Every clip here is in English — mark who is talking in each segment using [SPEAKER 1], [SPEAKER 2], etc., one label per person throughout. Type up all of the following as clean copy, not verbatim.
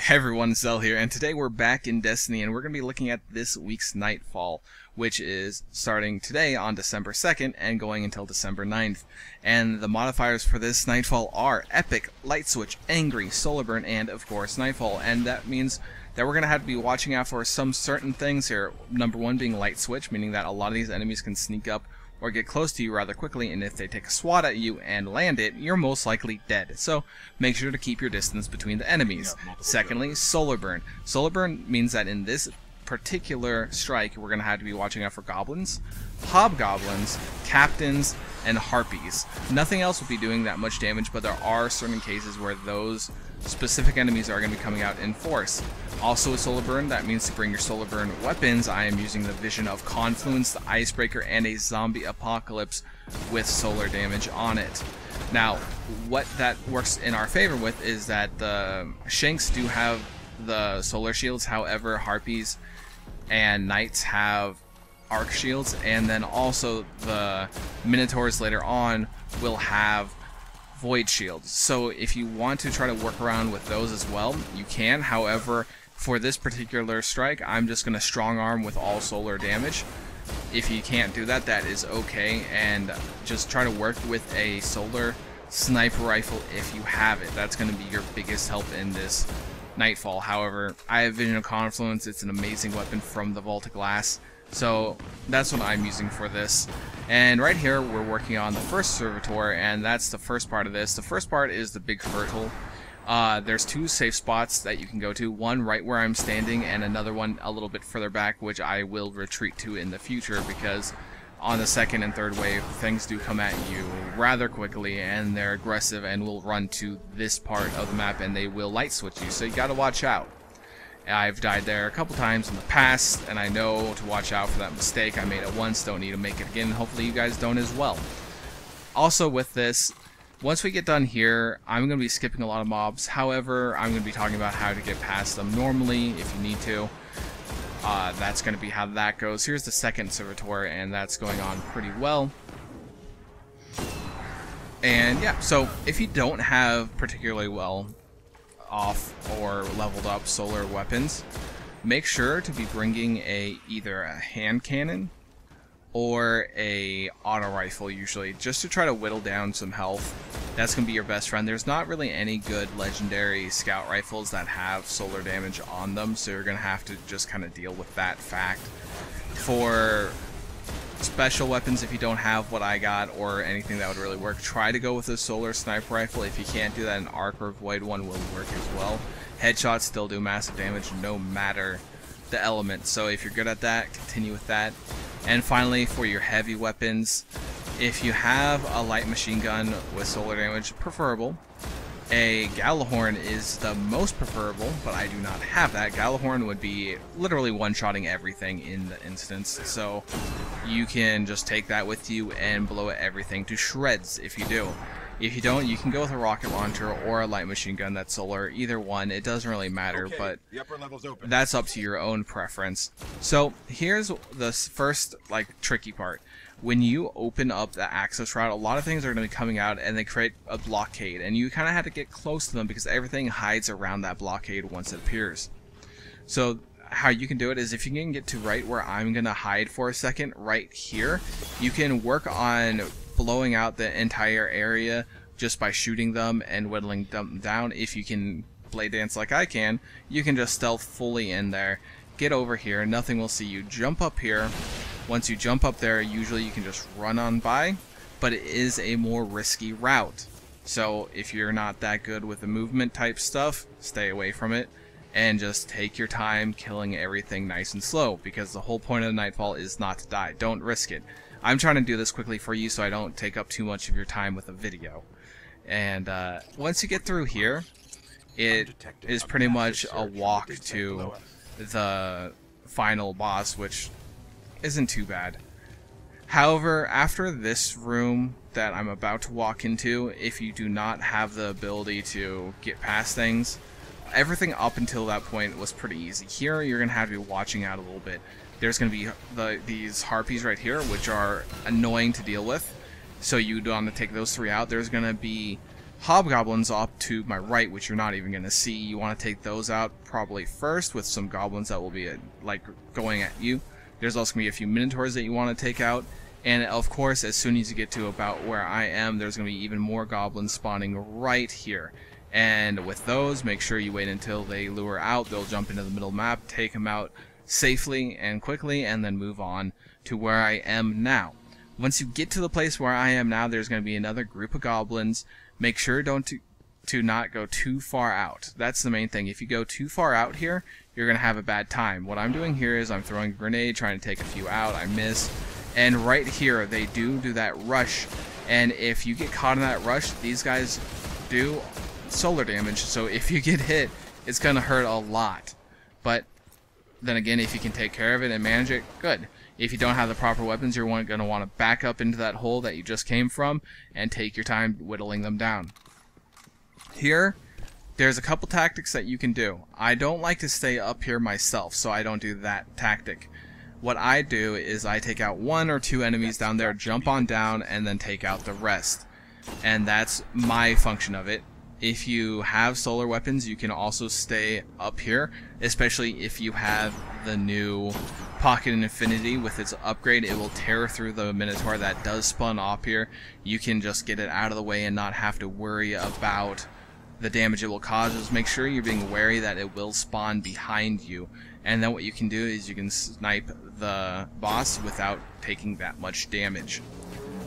[SPEAKER 1] Hey everyone, Zell here, and today we're back in Destiny, and we're going to be looking at this week's Nightfall, which is starting today on December 2nd and going until December 9th. And the modifiers for this Nightfall are Epic, Lightswitch, Angry, Solarburn, and of course Nightfall. And that means that we're going to have to be watching out for some certain things here. Number one being Lightswitch, meaning that a lot of these enemies can sneak up or get close to you rather quickly, and if they take a swat at you and land it, you're most likely dead. So make sure to keep your distance between the enemies. Secondly, Solarburn. Solarburn means that in this particular strike, we're going to have to be watching out for goblins, hobgoblins, captains, and harpies. Nothing else will be doing that much damage, but there are certain cases where those specific enemies are going to be coming out in force. Also with Solarburn, that means to bring your Solarburn weapons. I am using the Vision of Confluence, the Icebreaker, and a Zombie Apocalypse with solar damage on it. Now, what that works in our favor with is that the Shanks do have the solar shields, however Harpies and Knights have arc shields, and then also the Minotaurs later on will have void shields. So if you want to try to work around with those as well, you can. However, for this particular strike, I'm just going to strong arm with all solar damage. If you can't do that, that is okay, and just try to work with a solar sniper rifle if you have it. That's going to be your biggest help in this Nightfall. However, I have Vision of Confluence. It's an amazing weapon from the Vault of Glass, so that's what I'm using for this. And right here we're working on the first servitor, and that's the first part of this. The first part is the big hurdle. There's two safe spots that you can go to, one right where I'm standing and another one a little bit further back, which I will retreat to in the future, because on the second and third wave things do come at you rather quickly, and they're aggressive and will run to this part of the map and they will light switch you, so you gotta watch out. I've died there a couple times in the past, and I know to watch out for that mistake. I made it once, don't need to make it again. Hopefully you guys don't as well. Also with this, once we get done here, I'm going to be skipping a lot of mobs. However, I'm going to be talking about how to get past them normally if you need to. That's going to be how that goes. Here's the second servitor, and that's going on pretty well. And yeah, so if you don't have particularly well off or leveled up solar weapons, make sure to be bringing either a hand cannon or a auto rifle, usually, just to try to whittle down some health. That's gonna be your best friend. There's not really any good legendary scout rifles that have solar damage on them, so you're gonna have to just kind of deal with that fact. For special weapons, if you don't have what I got or anything that would really work, try to go with a solar sniper rifle. If you can't do that, an arc or void one will work as well. Headshots still do massive damage no matter the element, so if you're good at that, continue with that. And finally, for your heavy weapons, if you have a light machine gun with solar damage, preferable. A Gallahorn is the most preferable, but I do not have that. Gallahorn would be literally one-shotting everything in the instance, so you can just take that with you and blow everything to shreds if you do. If you don't, you can go with a rocket launcher or a light machine gun that's solar. Either one, it doesn't really matter, but that's up to your own preference. So here's the first tricky part. When you open up the access route, a lot of things are going to be coming out and they create a blockade, and you kind of have to get close to them because everything hides around that blockade once it appears. So how you can do it is, if you can get to right where I'm going to hide for a second, right here, you can work on blowing out the entire area just by shooting them and whittling them down. If you can blade dance like I can, you can just stealth fully in there, get over here, nothing will see you, jump up here. Once you jump up there, usually you can just run on by, but it is a more risky route. So if you're not that good with the movement type stuff, stay away from it and just take your time killing everything nice and slow, because the whole point of the Nightfall is not to die. Don't risk it. I'm trying to do this quickly for you so I don't take up too much of your time with the video. And once you get through here, it is pretty much a walk to the final boss, which isn't too bad. However, after this room that I'm about to walk into, if you do not have the ability to get past things, everything up until that point was pretty easy. Here, you're going to have to be watching out a little bit. There's going to be these harpies right here, which are annoying to deal with, so you want to take those three out. There's going to be hobgoblins up to my right, which you're not even going to see. You want to take those out probably first with some goblins that will be like going at you. There's also going to be a few minotaurs that you want to take out. And of course, as soon as you get to about where I am, there's going to be even more goblins spawning right here. And with those, make sure you wait until they lure out. They'll jump into the middle map, take them out safely and quickly, and then move on to where I am now. Once you get to the place where I am now, there's going to be another group of goblins. Make sure to not go too far out. That's the main thing. If you go too far out here, you're going to have a bad time. What I'm doing here is I'm throwing a grenade, trying to take a few out. I miss. And right here, they do that rush. And if you get caught in that rush, these guys do solar damage. So if you get hit, it's going to hurt a lot. But then again, if you can take care of it and manage it, good. If you don't have the proper weapons, you're going to want to back up into that hole that you just came from and take your time whittling them down. Here, there's a couple tactics that you can do. I don't like to stay up here myself, so I don't do that tactic. What I do is I take out 1 or 2 enemies down there, jump on down, and then take out the rest. And that's my function of it. If you have solar weapons, you can also stay up here, especially if you have the new Pocket Infinity with its upgrade. It will tear through the Minotaur that does spawn up here. You can just get it out of the way and not have to worry about the damage it will cause. Just make sure you're being wary that it will spawn behind you. And then what you can do is you can snipe the boss without taking that much damage.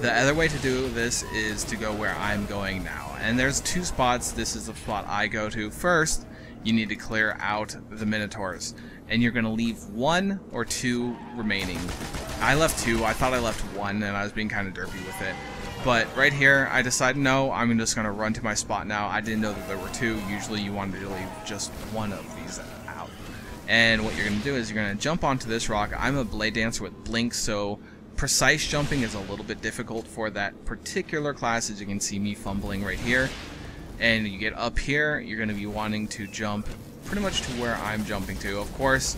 [SPEAKER 1] The other way to do this is to go where I'm going now. And there's 2 spots. This is the spot I go to. First, you need to clear out the Minotaurs. And you're going to leave 1 or 2 remaining. I left 2. I thought I left 1, and I was being kind of derpy with it. But right here, I decided, no, I'm just going to run to my spot now. I didn't know that there were 2. Usually you wanted to leave just 1 of these out. And what you're going to do is you're going to jump onto this rock. I'm a blade dancer with blink, so precise jumping is a little bit difficult for that particular class. As you can see me fumbling right here. And you get up here, you're going to be wanting to jump pretty much to where I'm jumping to. Of course,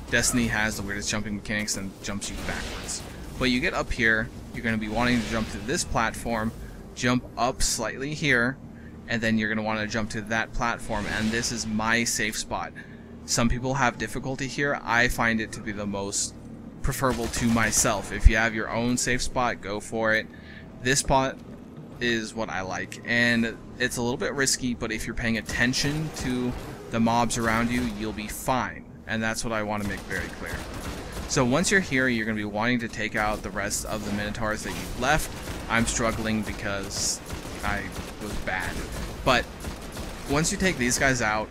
[SPEAKER 1] Destiny has the weirdest jumping mechanics and jumps you backwards. But you get up here, you're going to be wanting to jump to this platform, jump up slightly here, and then you're going to want to jump to that platform, and this is my safe spot. Some people have difficulty here. I find it to be the most preferable to myself. If you have your own safe spot, go for it. This spot is what I like, and it's a little bit risky, but if you're paying attention to the mobs around you, you'll be fine, and that's what I want to make very clear. So once you're here, you're going to be wanting to take out the rest of the Minotaurs that you've left. I'm struggling because I was bad, but once you take these guys out,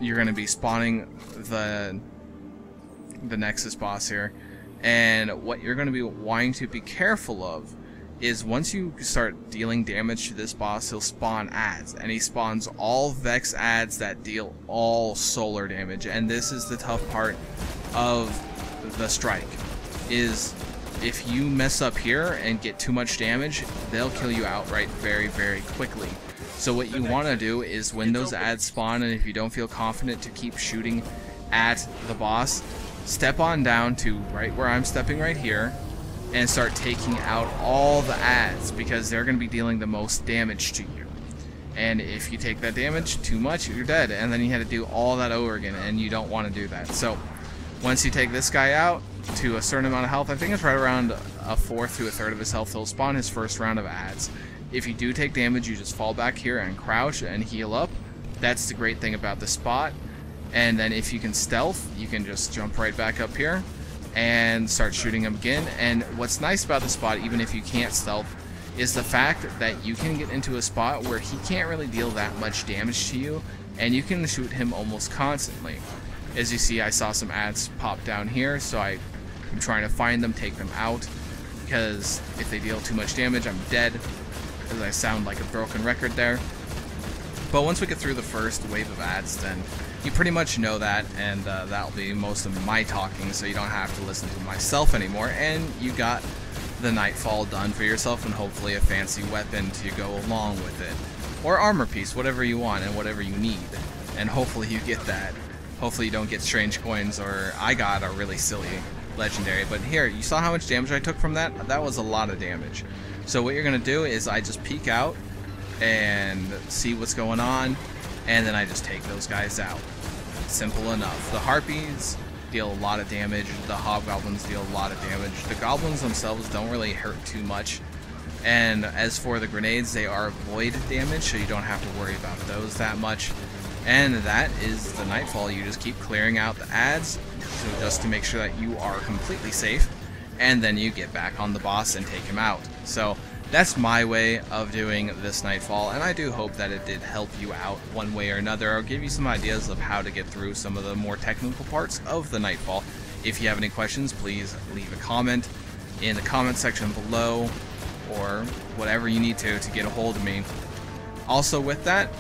[SPEAKER 1] you're going to be spawning the Nexus boss here, and what you're going to be wanting to be careful of is once you start dealing damage to this boss, he'll spawn adds, and he spawns all Vex adds that deal all solar damage. And this is the tough part of the strike, is if you mess up here and get too much damage, they'll kill you outright very, very quickly. So what you want to do is when those adds spawn, and if you don't feel confident to keep shooting at the boss, step on down to right where I'm stepping right here, and start taking out all the adds, because they're going to be dealing the most damage to you. And if you take that damage too much, you're dead, and then you had to do all that over again, and you don't want to do that. So once you take this guy out to a certain amount of health, I think it's right around 1/4 to 1/3 of his health, he'll spawn his first round of adds. If you do take damage, you just fall back here and crouch and heal up. That's the great thing about the spot. And then if you can stealth, you can just jump right back up here and start shooting him again. And what's nice about the spot, even if you can't stealth, is the fact that you can get into a spot where he can't really deal that much damage to you, and you can shoot him almost constantly. As you see, I saw some adds pop down here, so I'm trying to find them, take them out, because if they deal too much damage, I'm dead, as I sound like a broken record there. But once we get through the first wave of adds, then you pretty much know that, and that'll be most of my talking, so you don't have to listen to myself anymore, and you got the Nightfall done for yourself, and hopefully a fancy weapon to go along with it. Or armor piece, whatever you want and whatever you need, and hopefully you get that. Hopefully you don't get strange coins, or I got a really silly legendary. But here, you saw how much damage I took from that? That was a lot of damage. So what you're going to do is I just peek out, and see what's going on, and then I just take those guys out. Simple enough. The harpies deal a lot of damage, the hobgoblins deal a lot of damage. The goblins themselves don't really hurt too much, and as for the grenades, they are void damage, so you don't have to worry about those that much. And that is the Nightfall. You just keep clearing out the ads, so just to make sure that you are completely safe, and then you get back on the boss and take him out. So that's my way of doing this Nightfall, and I do hope that it did help you out one way or another, or give you some ideas of how to get through some of the more technical parts of the Nightfall. If you have any questions, please leave a comment in the comment section below, or whatever you need to get a hold of me. Also with that,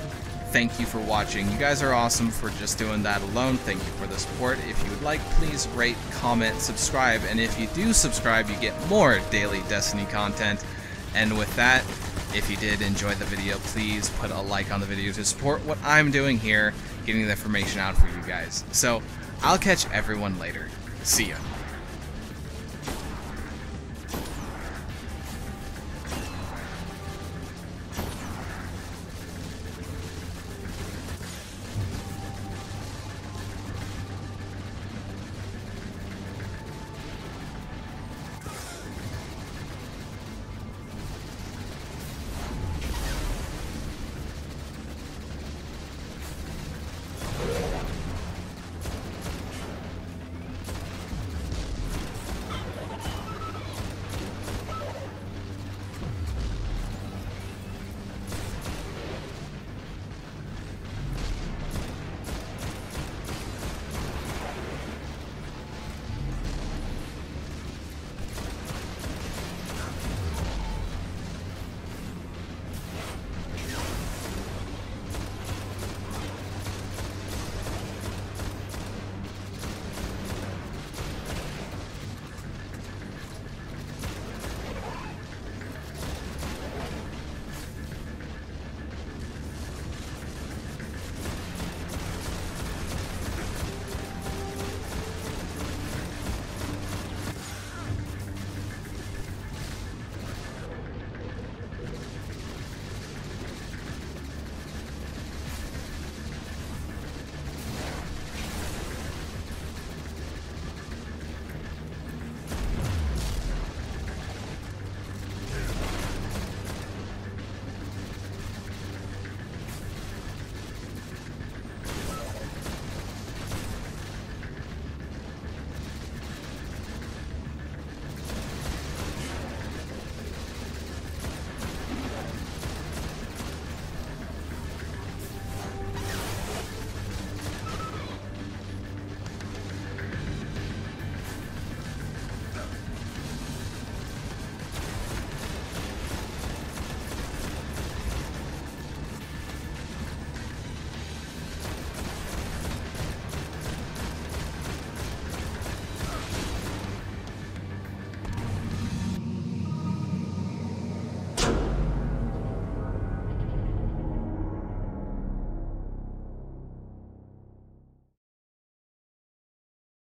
[SPEAKER 1] thank you for watching. You guys are awesome for just doing that alone. Thank you for the support. If you would like, please rate, comment, subscribe, and if you do subscribe, you get more daily Destiny content. And with that, if you did enjoy the video, please put a like on the video to support what I'm doing here, getting the information out for you guys. So, I'll catch everyone later. See ya.